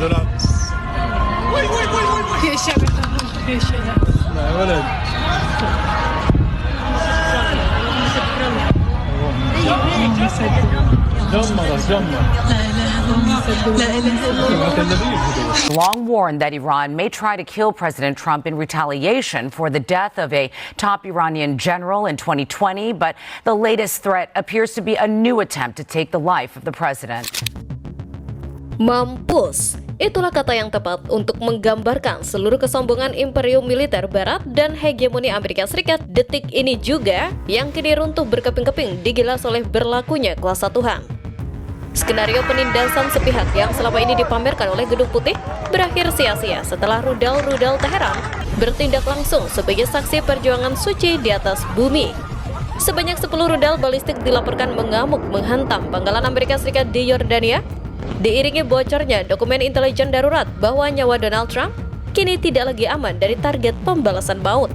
ريلاكس. في اشياء في اشياء اسمع يا ولد. جمر. Long warned that Iran may try to kill President Trump in retaliation for the death of a top Iranian general in 2020, but the latest threat appears to be a new attempt to take the life of the president. Mampus. Itulah kata yang tepat untuk menggambarkan seluruh kesombongan imperium militer barat dan hegemoni Amerika Serikat detik ini juga yang kini runtuh berkeping-keping digilas oleh berlakunya kuasa Tuhan. Skenario penindasan sepihak yang selama ini dipamerkan oleh Gedung Putih berakhir sia-sia setelah rudal-rudal Teheran bertindak langsung sebagai saksi perjuangan suci di atas bumi. Sebanyak 10 rudal balistik dilaporkan mengamuk menghantam pangkalan Amerika Serikat di Yordania, diiringi bocornya dokumen intelijen darurat bahwa nyawa Donald Trump kini tidak lagi aman dari target pembalasan maut.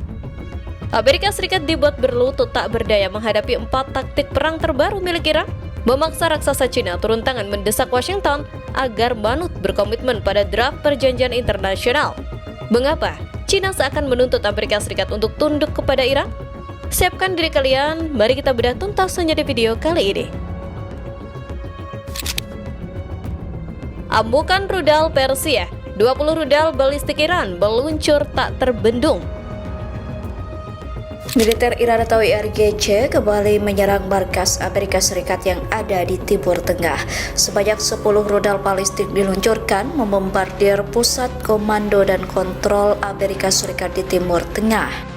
Amerika Serikat dibuat berlutut tak berdaya menghadapi 4 taktik perang terbaru milik Iran, memaksa raksasa Cina turun tangan mendesak Washington agar manut berkomitmen pada draft perjanjian internasional. Mengapa Cina seakan menuntut Amerika Serikat untuk tunduk kepada Iran? Siapkan diri kalian, mari kita bedah tuntas hanya di video kali ini. Ambukan rudal Persia, 20 rudal balistik Iran meluncur tak terbendung. Militer Iran atau IRGC kembali menyerang markas Amerika Serikat yang ada di Timur Tengah. Sebanyak 10 rudal balistik diluncurkan membombardir pusat komando dan kontrol Amerika Serikat di Timur Tengah.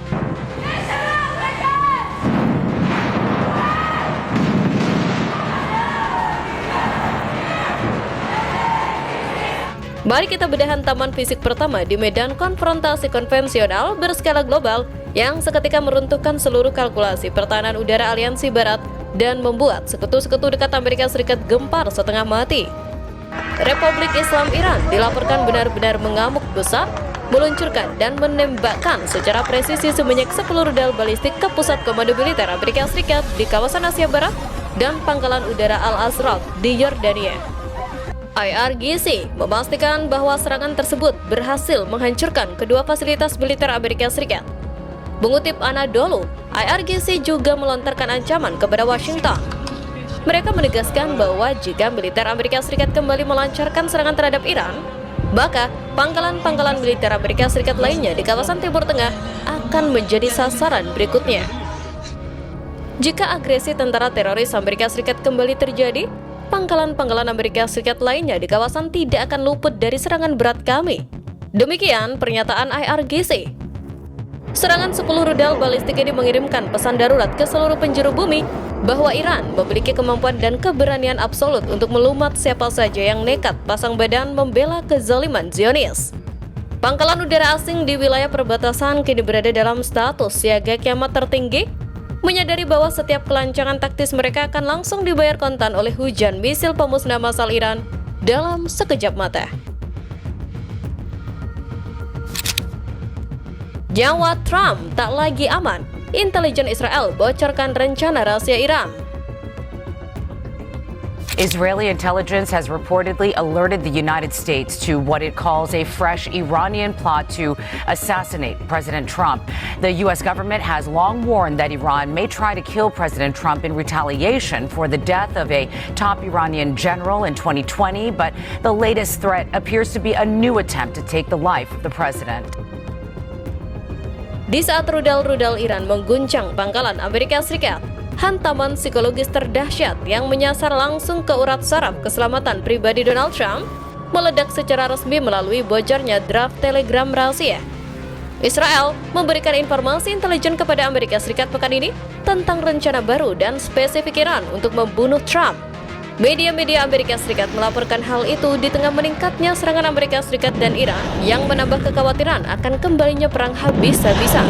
Mari kita bedah hantaman fisik pertama di medan konfrontasi konvensional berskala global yang seketika meruntuhkan seluruh kalkulasi pertahanan udara aliansi barat dan membuat sekutu-sekutu dekat Amerika Serikat gempar setengah mati. Republik Islam Iran dilaporkan benar-benar mengamuk besar, meluncurkan dan menembakkan secara presisi sebanyak 10 rudal balistik ke pusat komando militer Amerika Serikat di kawasan Asia Barat dan pangkalan udara Al-Azraq di Yordania. IRGC memastikan bahwa serangan tersebut berhasil menghancurkan kedua fasilitas militer Amerika Serikat. Mengutip Anadolu, IRGC juga melontarkan ancaman kepada Washington. Mereka menegaskan bahwa jika militer Amerika Serikat kembali melancarkan serangan terhadap Iran, maka pangkalan-pangkalan militer Amerika Serikat lainnya di kawasan Timur Tengah akan menjadi sasaran berikutnya. Jika agresi tentara teroris Amerika Serikat kembali terjadi, pangkalan-pangkalan Amerika Serikat lainnya di kawasan tidak akan luput dari serangan berat kami. Demikian pernyataan IRGC. Serangan 10 rudal balistik ini mengirimkan pesan darurat ke seluruh penjuru bumi bahwa Iran memiliki kemampuan dan keberanian absolut untuk melumat siapa saja yang nekat pasang badan membela kezaliman Zionis. Pangkalan udara asing di wilayah perbatasan kini berada dalam status siaga kiamat tertinggi, menyadari bahwa setiap kelancangan taktis mereka akan langsung dibayar kontan oleh hujan misil pemusnah massal Iran dalam sekejap mata. Nyawa Trump tak lagi aman. Intelijen Israel bocorkan rencana rahasia Iran. Israeli intelligence has reportedly alerted the United States to what it calls a fresh Iranian plot to assassinate President Trump. The U.S. government has long warned that Iran may try to kill President Trump in retaliation for the death of a top Iranian general in 2020, but the latest threat appears to be a new attempt to take the life of the president. Di saat rudal-rudal Iran mengguncang pangkalan Amerika Serikat, hantaman psikologis terdahsyat yang menyasar langsung ke urat saraf keselamatan pribadi Donald Trump meledak secara resmi melalui bocornya draft telegram rahasia. Israel memberikan informasi intelijen kepada Amerika Serikat pekan ini tentang rencana baru dan spesifik Iran untuk membunuh Trump. Media-media Amerika Serikat melaporkan hal itu di tengah meningkatnya serangan Amerika Serikat dan Iran yang menambah kekhawatiran akan kembalinya perang habis-habisan.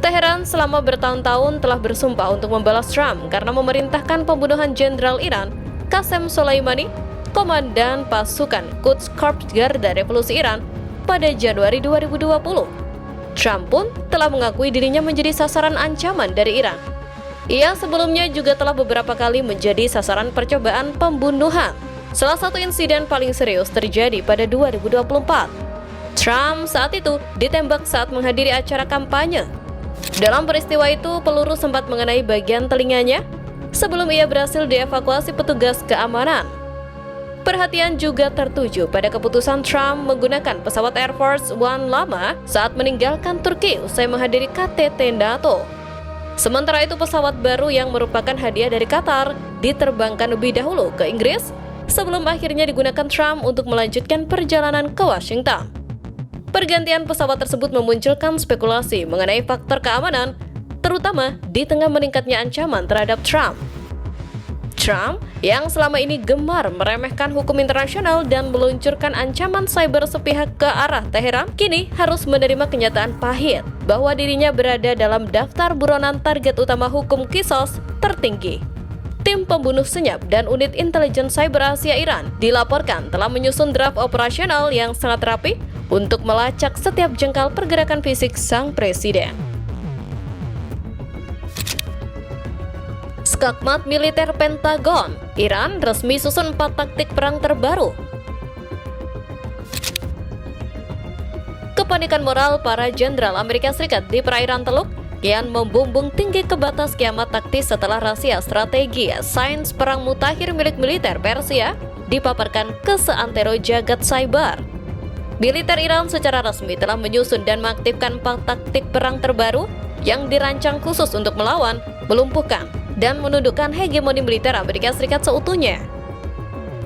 Teheran selama bertahun-tahun telah bersumpah untuk membalas Trump karena memerintahkan pembunuhan Jenderal Iran Qasem Soleimani, komandan pasukan Quds Corps Garda Revolusi Iran, pada Januari 2020. Trump pun telah mengakui dirinya menjadi sasaran ancaman dari Iran. Ia sebelumnya juga telah beberapa kali menjadi sasaran percobaan pembunuhan. Salah satu insiden paling serius terjadi pada 2024. Trump saat itu ditembak saat menghadiri acara kampanye. Dalam peristiwa itu, peluru sempat mengenai bagian telinganya sebelum ia berhasil dievakuasi petugas keamanan. Perhatian juga tertuju pada keputusan Trump menggunakan pesawat Air Force One lama saat meninggalkan Turki usai menghadiri KTT NATO. Sementara itu, pesawat baru yang merupakan hadiah dari Qatar diterbangkan lebih dahulu ke Inggris sebelum akhirnya digunakan Trump untuk melanjutkan perjalanan ke Washington. Pergantian pesawat tersebut memunculkan spekulasi mengenai faktor keamanan, terutama di tengah meningkatnya ancaman terhadap Trump. Trump yang selama ini gemar meremehkan hukum internasional dan meluncurkan ancaman cyber sepihak ke arah Teheran, kini harus menerima kenyataan pahit bahwa dirinya berada dalam daftar buronan target utama hukum kisos tertinggi. Tim pembunuh senyap dan unit intelijen cyber Asia Iran dilaporkan telah menyusun draft operasional yang sangat rapi untuk melacak setiap jengkal pergerakan fisik sang presiden. Skakmat militer Pentagon, Iran resmi susun 4 taktik perang terbaru. Kepanikan moral para jenderal Amerika Serikat di perairan Teluk kian membumbung tinggi ke batas kiamat taktis setelah rahasia strategi sains perang mutakhir milik militer Persia dipaparkan ke seantero jagat cyber. Militer Iran secara resmi telah menyusun dan mengaktifkan 4 taktik perang terbaru yang dirancang khusus untuk melawan, melumpuhkan, dan menundukkan hegemoni militer Amerika Serikat seutuhnya.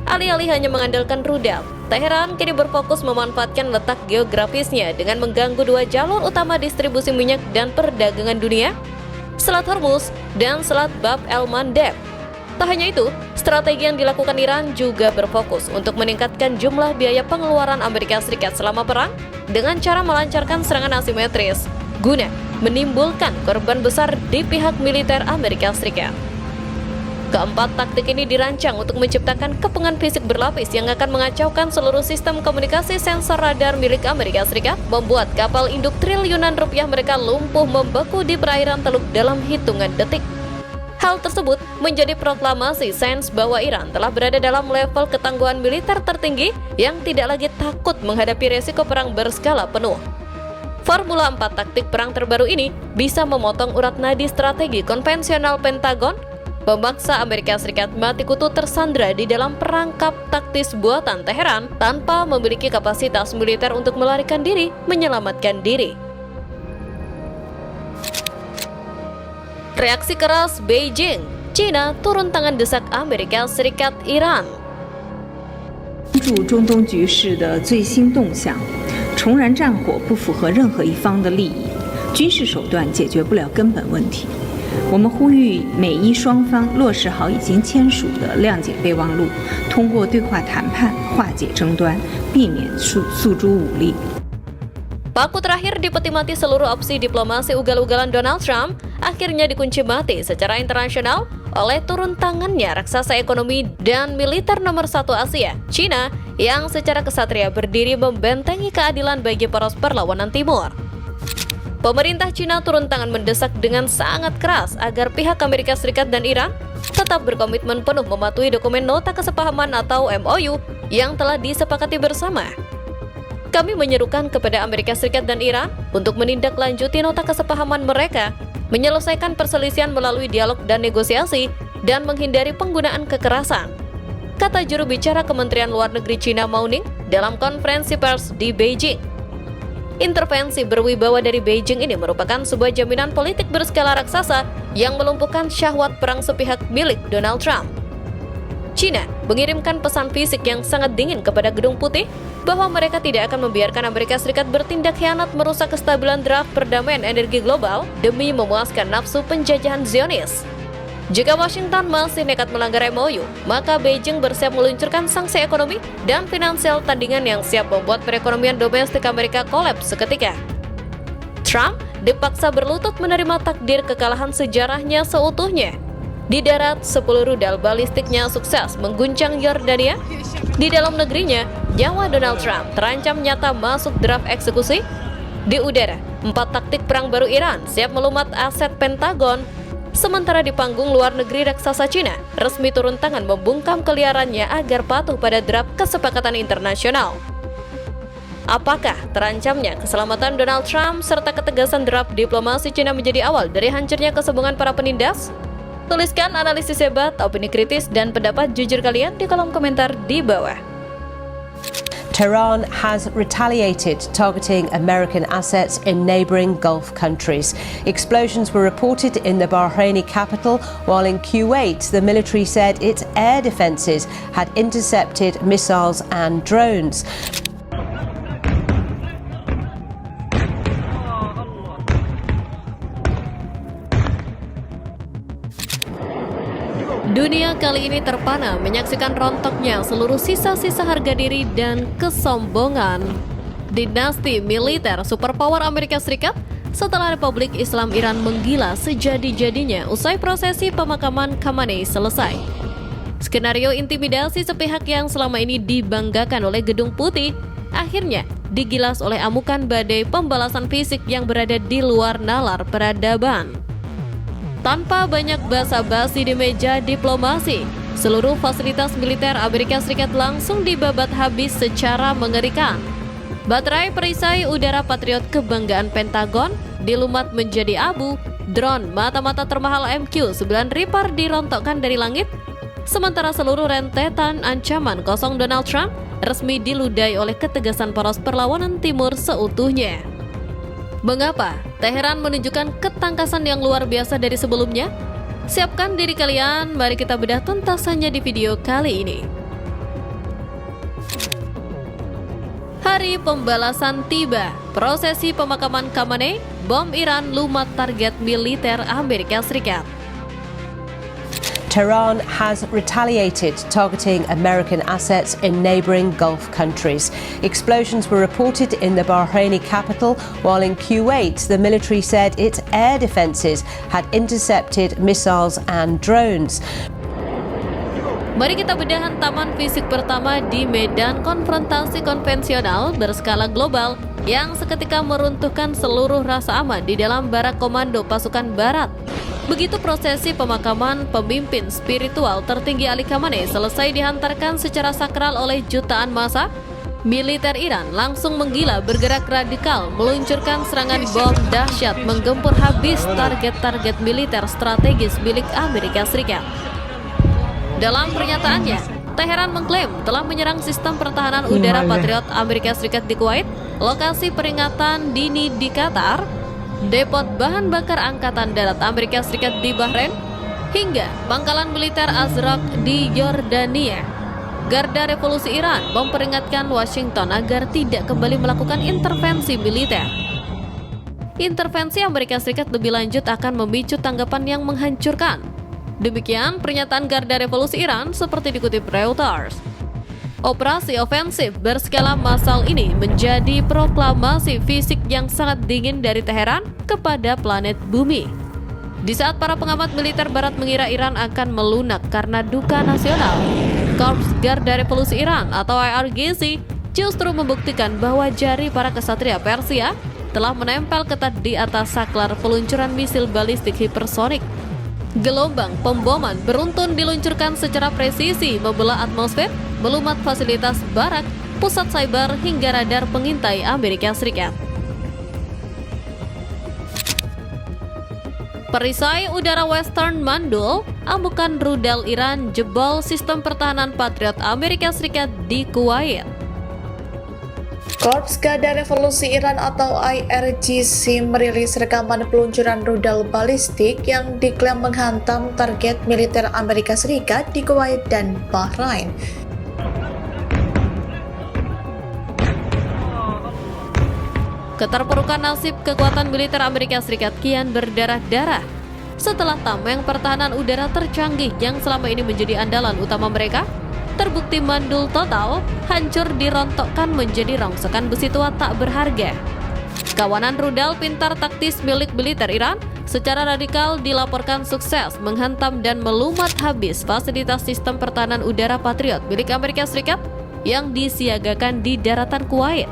Alih-alih hanya mengandalkan rudal, Teheran kini berfokus memanfaatkan letak geografisnya dengan mengganggu 2 jalur utama distribusi minyak dan perdagangan dunia, Selat Hormuz dan Selat Bab el-Mandeb. Tak hanya itu, strategi yang dilakukan Iran juga berfokus untuk meningkatkan jumlah biaya pengeluaran Amerika Serikat selama perang dengan cara melancarkan serangan asimetris guna menimbulkan korban besar di pihak militer Amerika Serikat. Keempat taktik ini dirancang untuk menciptakan kepungan fisik berlapis yang akan mengacaukan seluruh sistem komunikasi sensor radar milik Amerika Serikat, membuat kapal induk triliunan rupiah mereka lumpuh membeku di perairan Teluk dalam hitungan detik. Hal tersebut menjadi proklamasi sains bahwa Iran telah berada dalam level ketangguhan militer tertinggi yang tidak lagi takut menghadapi resiko perang berskala penuh. Formula 4 taktik perang terbaru ini bisa memotong urat nadi strategi konvensional Pentagon, memaksa Amerika Serikat mati kutu tersandra di dalam perangkap taktis buatan Teheran tanpa memiliki kapasitas militer untuk melarikan diri, menyelamatkan diri. Reaksi keras Beijing, China turun tangan desak Amerika Serikat Iran. 关注中东局势的最新动向，重燃战火不符合任何一方的利益，军事手段解决不了根本问题。我们呼吁美伊双方落实好已经签署的谅解备忘录，通过对话谈判化解争端，避免诉诸武力。 Paku terakhir di peti mati seluruh opsi diplomasi ugal-ugalan Donald Trump akhirnya dikunci mati secara internasional oleh turun tangannya raksasa ekonomi dan militer nomor 1 Asia, China, yang secara kesatria berdiri membentengi keadilan bagi poros perlawanan timur. Pemerintah China turun tangan mendesak dengan sangat keras agar pihak Amerika Serikat dan Iran tetap berkomitmen penuh mematuhi dokumen nota kesepahaman atau MOU yang telah disepakati bersama. Kami menyerukan kepada Amerika Serikat dan Iran untuk menindaklanjuti nota kesepahaman mereka, menyelesaikan perselisihan melalui dialog dan negosiasi, dan menghindari penggunaan kekerasan, kata juru bicara Kementerian Luar Negeri China Mao Ning dalam konferensi pers di Beijing. Intervensi berwibawa dari Beijing ini merupakan sebuah jaminan politik berskala raksasa yang melumpuhkan syahwat perang sepihak milik Donald Trump. China mengirimkan pesan fisik yang sangat dingin kepada Gedung Putih bahwa mereka tidak akan membiarkan Amerika Serikat bertindak khianat merusak kestabilan draft perdamaian energi global demi memuaskan nafsu penjajahan Zionis. Jika Washington masih nekat melanggar MOU, maka Beijing bersiap meluncurkan sanksi ekonomi dan finansial tandingan yang siap membuat perekonomian domestik Amerika kolaps seketika. Trump dipaksa berlutut menerima takdir kekalahan sejarahnya seutuhnya. Di darat, 10 rudal balistiknya sukses mengguncang Yordania. Di dalam negerinya, nyawa Donald Trump terancam nyata masuk draft eksekusi. Di udara, 4 taktik perang baru Iran siap melumat aset Pentagon. Sementara di panggung luar negeri, raksasa Cina resmi turun tangan membungkam keliarannya agar patuh pada draft kesepakatan internasional. Apakah terancamnya keselamatan Donald Trump serta ketegasan draft diplomasi Cina menjadi awal dari hancurnya kesambungan para penindas? Tuliskan analisis hebat, opini kritis, dan pendapat jujur kalian di kolom komentar di bawah. Tehran has retaliated, targeting American assets in neighboring Gulf countries. Explosions were reported in the Bahraini capital, while in Kuwait, the military said its air defenses had intercepted missiles and drones. Dunia kali ini terpana menyaksikan rontoknya seluruh sisa-sisa harga diri dan kesombongan dinasti militer superpower Amerika Serikat setelah Republik Islam Iran menggila sejadi-jadinya usai prosesi pemakaman Khamenei selesai. Skenario intimidasi sepihak yang selama ini dibanggakan oleh Gedung Putih akhirnya digilas oleh amukan badai pembalasan fisik yang berada di luar nalar peradaban. Tanpa banyak basa-basi di meja diplomasi, seluruh fasilitas militer Amerika Serikat langsung dibabat habis secara mengerikan. Baterai perisai udara Patriot kebanggaan Pentagon dilumat menjadi abu, drone mata-mata termahal MQ-9 Reaper dirontokkan dari langit, sementara seluruh rentetan ancaman kosong Donald Trump resmi diludahi oleh ketegasan poros perlawanan timur seutuhnya. Mengapa Teheran menunjukkan ketangkasan yang luar biasa dari sebelumnya? Siapkan diri kalian, mari kita bedah tuntasannya di video kali ini. Hari pembalasan tiba. Prosesi pemakaman Khamenei, bom Iran lumat target militer Amerika Serikat. Tehran has retaliated, targeting American assets in neighboring Gulf countries. Explosions were reported in the Bahraini capital, while in Kuwait, the military said its air defenses had intercepted missiles and drones. Mari kita bedah hantaman fisik pertama di medan konfrontasi konvensional berskala global yang seketika meruntuhkan seluruh rasa aman di dalam barak komando pasukan barat. Begitu prosesi pemakaman pemimpin spiritual tertinggi Ali Khamenei selesai dihantarkan secara sakral oleh jutaan massa, militer Iran langsung menggila bergerak radikal meluncurkan serangan bom dahsyat menggempur habis target-target militer strategis milik Amerika Serikat. Dalam pernyataannya, Teheran mengklaim telah menyerang sistem pertahanan udara Patriot Amerika Serikat di Kuwait, lokasi peringatan dini di Qatar, depot bahan bakar Angkatan Darat Amerika Serikat di Bahrain, hingga pangkalan militer Azraq di Yordania. Garda Revolusi Iran memperingatkan Washington agar tidak kembali melakukan intervensi militer. Intervensi Amerika Serikat lebih lanjut akan memicu tanggapan yang menghancurkan. Demikian pernyataan Garda Revolusi Iran seperti dikutip Reuters. Operasi ofensif berskala massal ini menjadi proklamasi fisik yang sangat dingin dari Teheran kepada planet bumi. Di saat para pengamat militer barat mengira Iran akan melunak karena duka nasional, Korps Garda Revolusi Iran atau IRGC justru membuktikan bahwa jari para kesatria Persia telah menempel ketat di atas saklar peluncuran misil balistik hipersonik. Gelombang pemboman beruntun diluncurkan secara presisi membelah atmosfer, melumat fasilitas barak, pusat cyber hingga radar pengintai Amerika Serikat. Perisai udara Western Mandul, amukan rudal Iran jebol sistem pertahanan Patriot Amerika Serikat di Kuwait. Korps Garda Revolusi Iran atau IRGC merilis rekaman peluncuran rudal balistik yang diklaim menghantam target militer Amerika Serikat di Kuwait dan Bahrain. Keterpurukan nasib kekuatan militer Amerika Serikat kian berdarah-darah setelah tameng pertahanan udara tercanggih yang selama ini menjadi andalan utama mereka terbukti mandul total, hancur dirontokkan menjadi rongsokan besi tua tak berharga. Kawanan rudal pintar taktis milik militer Iran secara radikal dilaporkan sukses menghantam dan melumat habis fasilitas sistem pertahanan udara Patriot milik Amerika Serikat yang disiagakan di daratan Kuwait.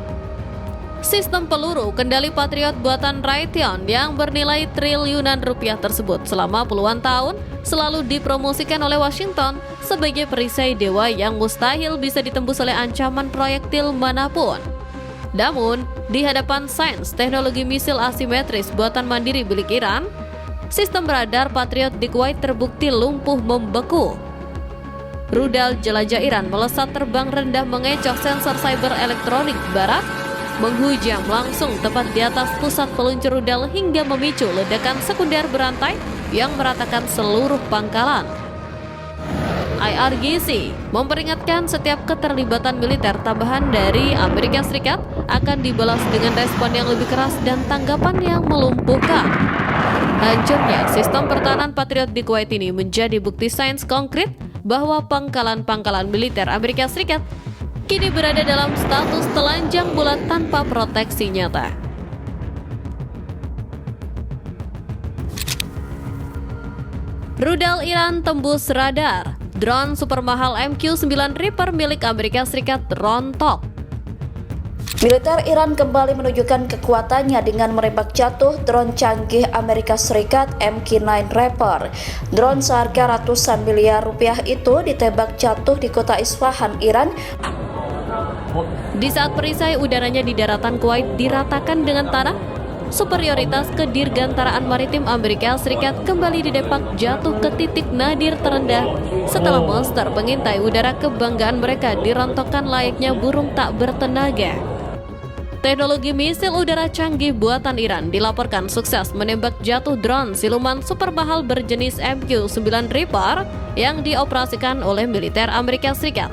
Sistem peluru kendali Patriot buatan Raytheon yang bernilai triliunan rupiah tersebut selama puluhan tahun selalu dipromosikan oleh Washington sebagai perisai dewa yang mustahil bisa ditembus oleh ancaman proyektil manapun. Namun, di hadapan sains teknologi misil asimetris buatan mandiri milik Iran, sistem radar Patriot di Kuwait terbukti lumpuh membeku. Rudal jelajah Iran melesat terbang rendah mengecoh sensor cyber elektronik barat, menghujam langsung tepat di atas pusat peluncur rudal hingga memicu ledakan sekunder berantai yang meratakan seluruh pangkalan. IRGC memperingatkan setiap keterlibatan militer tambahan dari Amerika Serikat akan dibalas dengan respon yang lebih keras dan tanggapan yang melumpuhkan. Hancurnya sistem pertahanan Patriot di Kuwait ini menjadi bukti sains konkret bahwa pangkalan-pangkalan militer Amerika Serikat kini berada dalam status telanjang bulat tanpa proteksi nyata. Rudal Iran tembus radar. Drone super mahal MQ-9 Reaper milik Amerika Serikat rontok. Militer Iran kembali menunjukkan kekuatannya dengan menembak jatuh drone canggih Amerika Serikat MQ-9 Reaper. Drone seharga ratusan miliar rupiah itu ditembak jatuh di kota Isfahan, Iran. Di saat perisai udaranya di daratan Kuwait diratakan dengan tanah, superioritas kedirgantaraan maritim Amerika Serikat kembali didepak jatuh ke titik nadir terendah setelah monster pengintai udara kebanggaan mereka dirontokkan layaknya burung tak bertenaga. Teknologi misil udara canggih buatan Iran dilaporkan sukses menembak jatuh drone siluman super mahal berjenis MQ-9 Reaper yang dioperasikan oleh militer Amerika Serikat.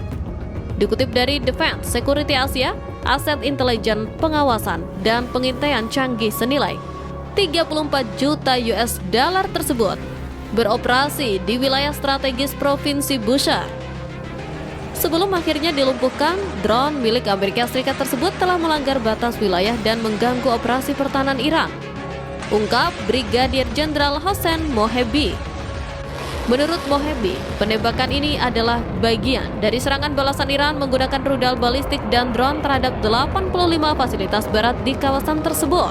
Dikutip dari Defense Security Asia, aset intelijen, pengawasan, dan pengintaian canggih senilai 34 juta US dollar tersebut beroperasi di wilayah strategis Provinsi Bushehr. Sebelum akhirnya dilumpuhkan, drone milik Amerika Serikat tersebut telah melanggar batas wilayah dan mengganggu operasi pertahanan Iran, ungkap Brigadir Jenderal Hossein Mohebi. Menurut Mohebi, penembakan ini adalah bagian dari serangan balasan Iran menggunakan rudal balistik dan drone terhadap 85 fasilitas barat di kawasan tersebut.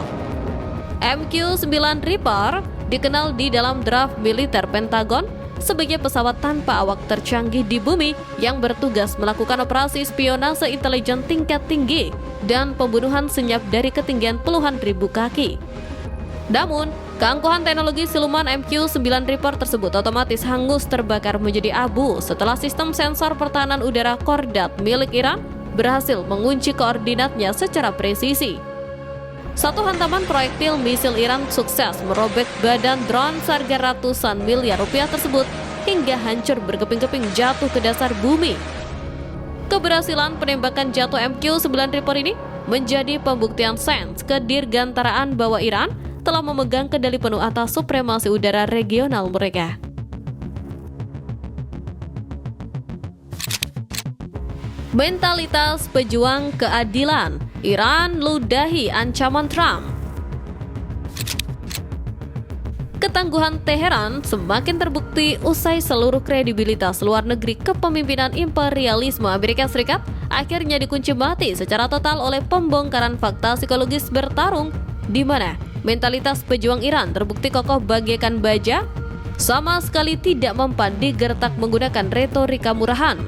MQ-9 Reaper dikenal di dalam draft militer Pentagon sebagai pesawat tanpa awak tercanggih di bumi yang bertugas melakukan operasi spionase intelijen tingkat tinggi dan pembunuhan senyap dari ketinggian puluhan ribu kaki. Namun, keangkuhan teknologi siluman MQ-9 Reaper tersebut otomatis hangus terbakar menjadi abu setelah sistem sensor pertahanan udara Kordat milik Iran berhasil mengunci koordinatnya secara presisi. Satu hantaman proyektil misil Iran sukses merobek badan drone seharga ratusan miliar rupiah tersebut hingga hancur berkeping-keping jatuh ke dasar bumi. Keberhasilan penembakan jatuh MQ-9 Reaper ini menjadi pembuktian sains kedirgantaraan bahwa Iran telah memegang kendali penuh atas supremasi udara regional mereka. Mentalitas pejuang keadilan, Iran ludahi ancaman Trump. Ketangguhan Teheran semakin terbukti usai seluruh kredibilitas luar negeri kepemimpinan imperialisme Amerika Serikat akhirnya dikunci mati secara total oleh pembongkaran fakta psikologis bertarung di mana mentalitas pejuang Iran terbukti kokoh bagaikan baja, sama sekali tidak mempan digertak menggunakan retorika murahan.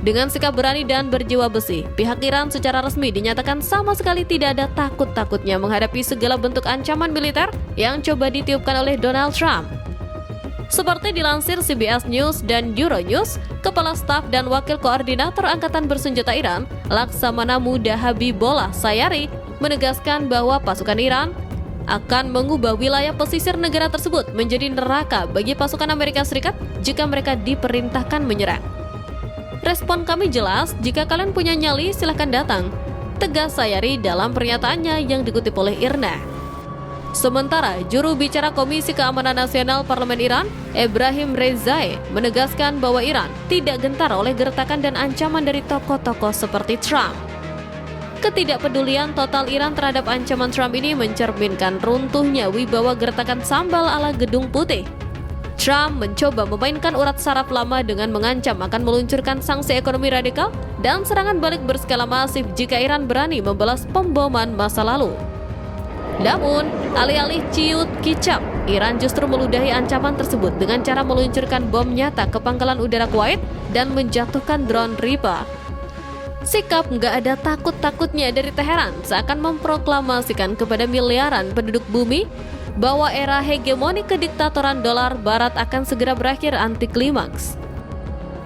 Dengan sikap berani dan berjiwa besi, pihak Iran secara resmi dinyatakan sama sekali tidak ada takut-takutnya menghadapi segala bentuk ancaman militer yang coba ditiupkan oleh Donald Trump. Seperti dilansir CBS News dan Euronews, Kepala Staf dan Wakil Koordinator Angkatan Bersenjata Iran, Laksamana Muda Habibullah Sayari, menegaskan bahwa pasukan Iran akan mengubah wilayah pesisir negara tersebut menjadi neraka bagi pasukan Amerika Serikat jika mereka diperintahkan menyerang. Respon kami jelas, jika kalian punya nyali silahkan datang, tegas Sayari dalam pernyataannya yang dikutip oleh IRNA. Sementara, juru bicara Komisi Keamanan Nasional Parlemen Iran, Ebrahim Rezai, menegaskan bahwa Iran tidak gentar oleh gertakan dan ancaman dari tokoh-tokoh seperti Trump. Ketidakpedulian total Iran terhadap ancaman Trump ini mencerminkan runtuhnya wibawa gertakan sambal ala Gedung Putih. Trump mencoba memainkan urat saraf lama dengan mengancam akan meluncurkan sanksi ekonomi radikal dan serangan balik berskala masif jika Iran berani membalas pemboman masa lalu. Namun, alih-alih ciut kicap, Iran justru meludahi ancaman tersebut dengan cara meluncurkan bom nyata ke pangkalan udara Kuwait dan menjatuhkan drone Reaper. Sikap nggak ada takut-takutnya dari Teheran seakan memproklamasikan kepada miliaran penduduk bumi bahwa era hegemoni kediktatoran dolar barat akan segera berakhir anti klimaks.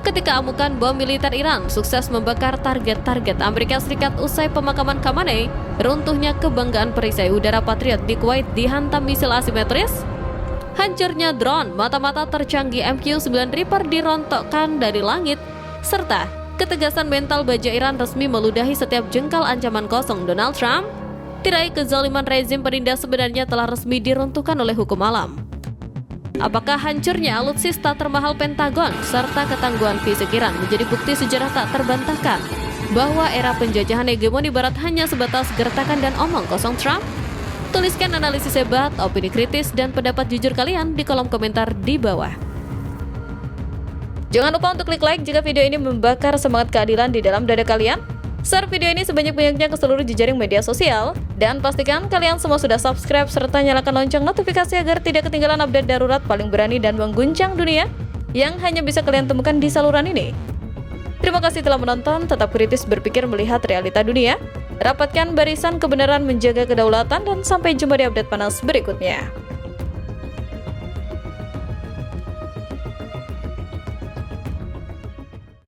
Ketika amukan bom militer Iran sukses membakar target-target Amerika Serikat usai pemakaman Khamenei, runtuhnya kebanggaan perisai udara Patriot di Kuwait dihantam misil asimetris, hancurnya drone mata-mata tercanggih MQ-9 Reaper dirontokkan dari langit, serta ketegasan mental baja Iran resmi meludahi setiap jengkal ancaman kosong Donald Trump, tirai kezaliman rezim penindas sebenarnya telah resmi diruntuhkan oleh hukum alam. Apakah hancurnya alutsista termahal Pentagon serta ketangguhan fisik Iran menjadi bukti sejarah tak terbantahkan bahwa era penjajahan hegemoni barat hanya sebatas gertakan dan omong kosong Trump? Tuliskan analisis hebat, opini kritis, dan pendapat jujur kalian di kolom komentar di bawah. Jangan lupa untuk klik like jika video ini membakar semangat keadilan di dalam dada kalian. Share video ini sebanyak-banyaknya ke seluruh jejaring media sosial. Dan pastikan kalian semua sudah subscribe serta nyalakan lonceng notifikasi agar tidak ketinggalan update darurat paling berani dan mengguncang dunia yang hanya bisa kalian temukan di saluran ini. Terima kasih telah menonton, tetap kritis berpikir melihat realita dunia. Rapatkan barisan kebenaran menjaga kedaulatan dan sampai jumpa di update panas berikutnya.